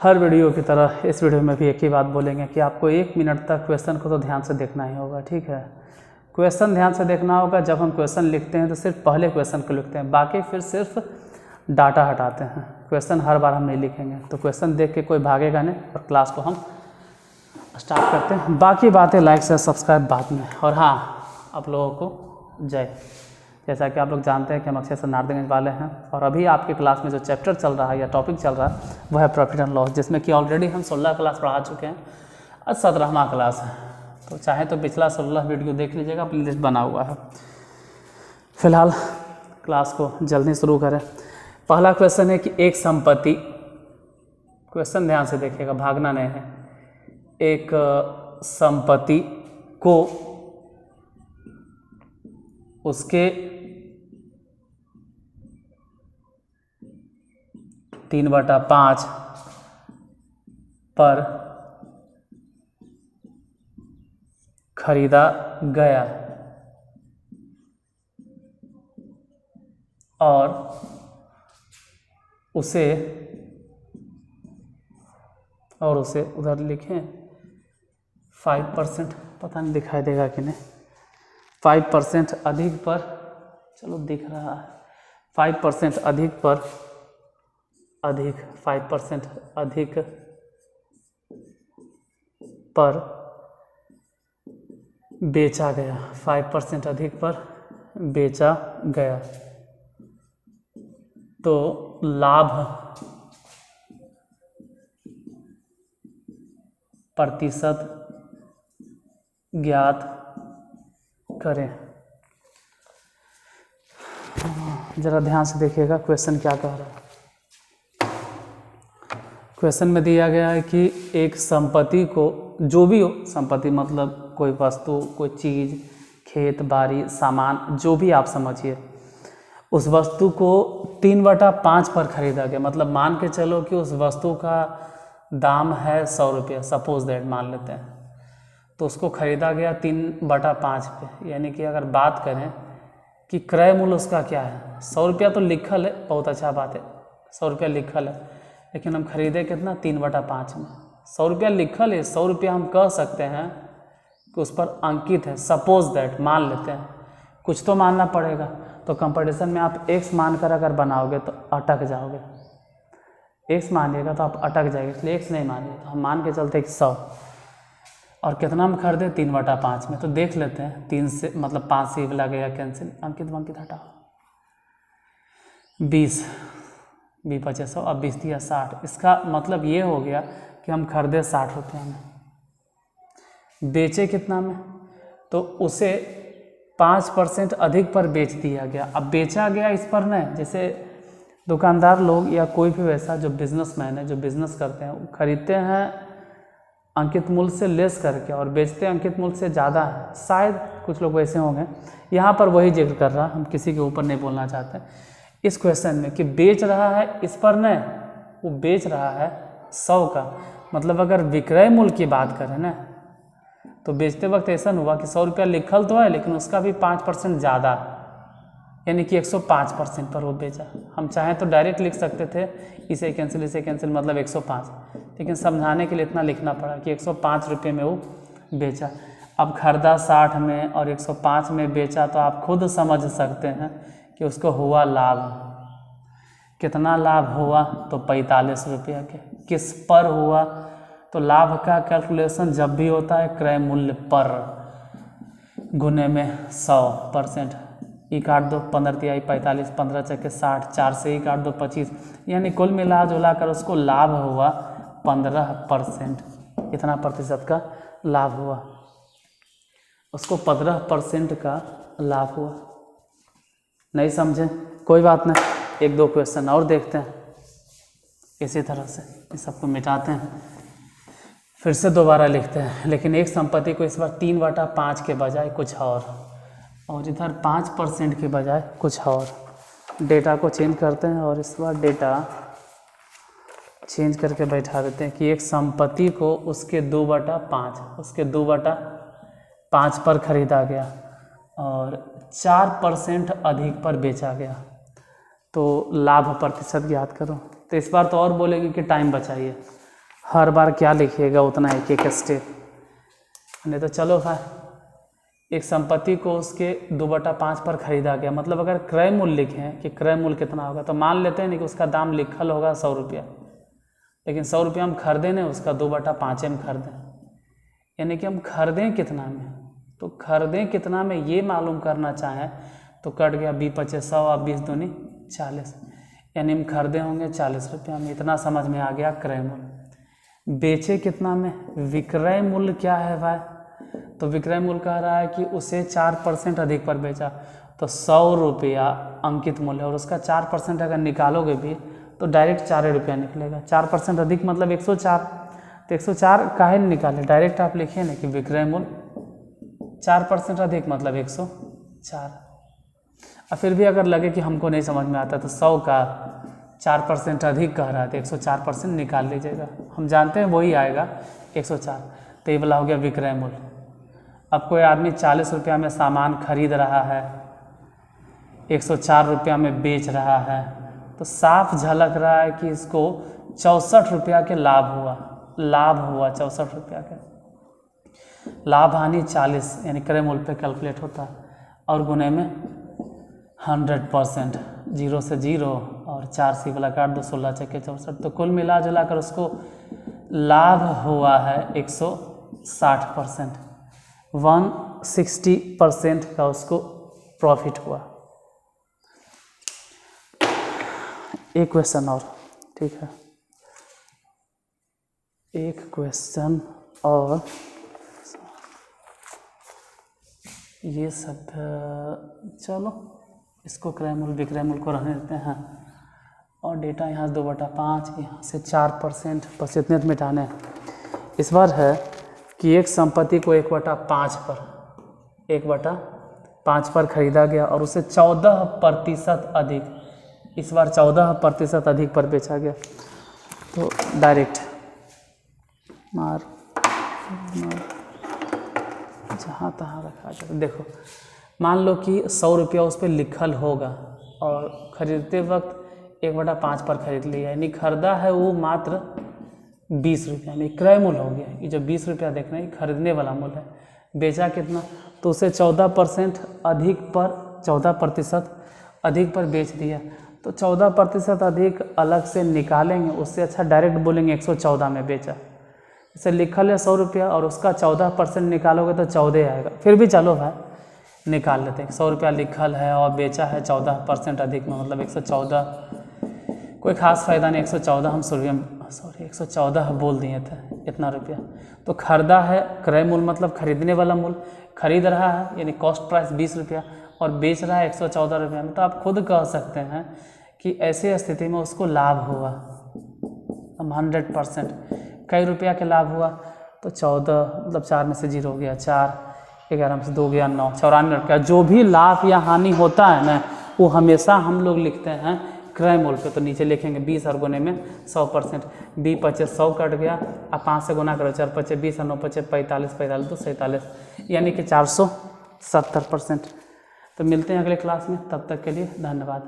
हर video की तरह इस वीडियो में भी एक ही बात बोलेंगे कि आपको 1 मिनट तक क्वेश्चन को तो ध्यान से देखना ही होगा। ठीक है, क्वेश्चन ध्यान से देखना होगा। जब हम क्वेश्चन लिखते हैं तो सिर्फ पहले क्वेश्चन को लिखते हैं, बाकी फिर सिर्फ डाटा हटाते हैं। क्वेश्चन हर बार हम नहीं लिखेंगे, तो क्वेश्चन देख के कोई भागेगा नहीं और क्लास को हम स्टार्ट करते हैं। बाकी बातें लाइक से सब्सक्राइब बाद में। और हाँ, आप लोगों को जय। जैसा कि आप लोग जानते हैं कि हम अक्षय से नारदगंज वाले हैं, और अभी आपकी क्लास में जो चैप्टर चल रहा है या टॉपिक चल रहा है वह है प्रॉफिट एंड लॉस, जिसमें कि ऑलरेडी हम 16 क्लास पढ़ा चुके हैं। आज 17वां क्लास है, तो चाहे तो पिछला 16 वीडियो देख लीजिएगा, प्लेलिस्ट बना हुआ है। फिलहाल क्लास को जल्दी शुरू करें। पहला क्वेश्चन है कि एक संपत्ति, क्वेश्चन ध्यान से देखिएगा, भागना नहीं है। एक संपत्ति को उसके 3/5 पर खरीदा गया और उसे उधर लिखें 5%, पता नहीं दिखाई देगा कि नहीं, 5% अधिक पर, चलो दिख रहा है, 5% अधिक पर 5% अधिक पर बेचा गया, 5% अधिक पर बेचा गया, तो लाभ प्रतिशत ज्ञात करें। जरा ध्यान से देखिएगा क्वेश्चन क्या कह रहा है। क्वेश्चन में दिया गया है कि एक संपत्ति को, जो भी हो संपत्ति, मतलब कोई वस्तु, कोई चीज़, खेत बाड़ी, सामान, जो भी आप समझिए, उस वस्तु को 3/5 पर खरीदा गया। मतलब मान के चलो कि उस वस्तु का दाम है 100 रुपये, सपोज दैट मान लेते हैं, तो उसको खरीदा गया 3/5 पे। यानी कि अगर बात करें कि क्रय मूल्य उसका क्या है, 100 रुपया तो लिखल है, बहुत अच्छा बात है, 100 रुपया लिखल है, लेकिन हम खरीदे कितना, 3/5 में। 100 रुपया लिखल है, 100 रुपया हम कह सकते हैं कि उस पर अंकित है, सपोज दैट मान लेते हैं, कुछ तो मानना पड़ेगा। तो कंपटीशन में आप x मानकर अगर बनाओगे तो अटक जाओगे, x मानिएगा तो आप अटक जाएंगे, इसलिए x नहीं मानिए, तो हम मान के चलते 100, और कितना हम खरीदे 3/5 में। तो देख लेते हैं, 3 से मतलब 5 से वाला गया कैंसिल, अंकित हटाओ, 20 20 100, अब 20 दिया 60। इसका मतलब ये हो गया कि हम खरीदे 60 रुपये में, बेचे कितना में, तो उसे 5% अधिक पर बेच दिया गया। अब बेचा गया इस पर नहीं, जैसे दुकानदार लोग या कोई भी वैसा जो बिजनेसमैन है, जो बिजनेस करते हैं, वो खरीदते हैं अंकित मूल्य से लेस करके और बेचते हैं अंकित मूल्य से ज़्यादा है, शायद कुछ लोग वैसे होंगे। यहाँ पर वही जिक्र कर रहा, हम किसी के ऊपर नहीं बोलना चाहते इस क्वेश्चन में, कि बेच रहा है इस पर नहीं, वो बेच रहा है 100 का। मतलब अगर विक्रय मूल्य की बात करें ना, तो बेचते वक्त ऐसा हुआ कि 100 रुपया लिखल तो है, लेकिन उसका भी 5% ज़्यादा, यानी कि 105% पर वो बेचा। हम चाहें तो डायरेक्ट लिख सकते थे, इसे कैंसिल मतलब 105, लेकिन समझाने के लिए इतना लिखना पड़ा कि 105 रुपये में वो बेचा। अब खरीदा 60 में और 105 में बेचा, तो आप खुद समझ सकते हैं कि उसको हुआ लाभ। कितना लाभ हुआ, तो 45 रुपया के। किस पर हुआ, तो लाभ का कैलकुलेशन जब भी होता है क्रय मूल्य पर गुने में 100%। ई काट दो, 15 तिहाई 45, 15 चक्के 60, 4 से ई काट दो 25, यानी कुल मिला जुला कर उसको लाभ हुआ 15%। कितना प्रतिशत का लाभ हुआ, उसको 15% का लाभ हुआ। नहीं समझे, कोई बात नहीं, 1-2 क्वेश्चन और देखते हैं। इसी तरह से इस सबको मिटाते हैं, फिर से दोबारा लिखते हैं, लेकिन एक संपत्ति को इस बार 3/5 के बजाय कुछ और इधर 5% के बजाय कुछ और। डेटा को चेंज करते हैं और इस बार डेटा चेंज करके बैठा देते हैं कि एक संपत्ति को उसके 2/5 पर खरीदा गया और 4% अधिक पर बेचा गया, तो लाभ प्रतिशत ज्ञात करो। तो इस बार तो और बोलेगी कि टाइम बचाइए, हर बार क्या लिखिएगा उतना एक एक स्टेप, नहीं तो चलो भाई, एक संपत्ति को उसके 2/5 पर खरीदा गया, मतलब अगर क्रय मूल्य लिखें कि क्रय मूल्य कितना होगा, तो मान लेते हैं नहीं कि उसका दाम लिखल होगा 100 रुपया, लेकिन 100 रुपया हम खरीदें नहीं, उसका 2/5 में खरीदें, यानी कि हम खरीदें कितना में, तो खरीदें कितना में ये मालूम करना चाहें तो कट गया 20×25 100 और 20 दूनी 40, यानी हम खरीदे होंगे 40 रुपया में। इतना समझ में आ गया क्रय मूल्य। बेचे कितना में, विक्रय मूल्य क्या है भाई, तो विक्रय मूल्य कह रहा है कि उसे 4% अधिक पर बेचा, तो 100 रुपया अंकित मूल्य है और उसका 4% अगर निकालोगे भी तो डायरेक्ट 4 रुपया निकलेगा। 4% अधिक मतलब 104, तो 104 काहे निकाले, डायरेक्ट आप लिखिए ना कि विक्रय मूल्य 4% अधिक मतलब 104। और फिर भी अगर लगे कि हमको नहीं समझ में आता तो 100 का 4% अधिक कह रहा है तो 104% निकाल लीजिएगा, हम जानते हैं वही आएगा 104, तो ये वाला हो गया विक्रय मूल्य। अब कोई आदमी 40 रुपया में सामान खरीद रहा है, 104 रुपया में बेच रहा है, तो साफ झलक रहा है कि इसको 64 रुपया के लाभ हुआ 64 रुपया के। लाभ हानि 40 यानी क्रय मूल्य पे कैलकुलेट होता है और गुने में 100%, 0 से 0 और 4 सी वाला काट दो, 16 चक्के 64, तो कुल मिला जुला कर उसको लाभ हुआ है 160%, 160% का उसको प्रॉफिट हुआ। एक क्वेश्चन और, ठीक है, एक क्वेश्चन और, ये सब चलो इसको क्रय मूल्य विक्रय मूल्य को रहने देते हैं और डेटा यहाँ 2/5, यहाँ से 4%, बस इतने तो मिटाने हैं। इस बार है कि एक संपत्ति को 1/5 पर खरीदा गया और उसे 14% अधिक, इस बार 14% अधिक पर बेचा गया, तो डायरेक्ट मार जहाँ तहाँ रखा जाए। देखो मान लो कि 100 रुपया उस पर लिखल होगा और ख़रीदते वक्त 1/5 पर खरीद लिया, यानी खरीदा है वो मात्र 20 रुपया में, क्रय मूल्य हो गया। ये जो 20 रुपया देख रहे हैं खरीदने वाला मूल्य है, बेचा कितना, तो उसे 14% अधिक पर बेच दिया, तो 14% अधिक अलग से निकालेंगे, उससे अच्छा डायरेक्ट बोलेंगे 114 में बेचा। इसे लिखल है 100 रुपया और उसका 14% निकालोगे तो 14 आएगा, फिर भी चलो भाई निकाल लेते हैं। 100 रुपया लिखल है और बेचा है 14% अधिक में, मतलब 114, कोई खास फ़ायदा नहीं, 114 हम 114 बोल दिए थे, इतना रुपया। तो खरीदा है क्रय मूल्य मतलब खरीदने वाला मूल्य, खरीद रहा है यानी कॉस्ट प्राइस 20 रुपया और बेच रहा है 114 रुपया में, तो आप खुद कह सकते हैं कि ऐसी स्थिति में उसको लाभ हुआ 100%। कई रुपया के लाभ हुआ, तो 14 मतलब 4 में से 0 हो गया 4, 11 में से 2 गया 9, 94 रुपया। जो भी लाभ या हानि होता है ना, वो हमेशा हम लोग लिखते हैं क्रय मूल्य पे, तो नीचे लिखेंगे 20 और गुने में 100%, 20×25 100 कट गया, अब 5 से गुना करो, 4×25 20 और 9×25 45, 45 तो 47, यानी कि 470%। तो मिलते हैं अगले क्लास में, तब तक के लिए धन्यवाद।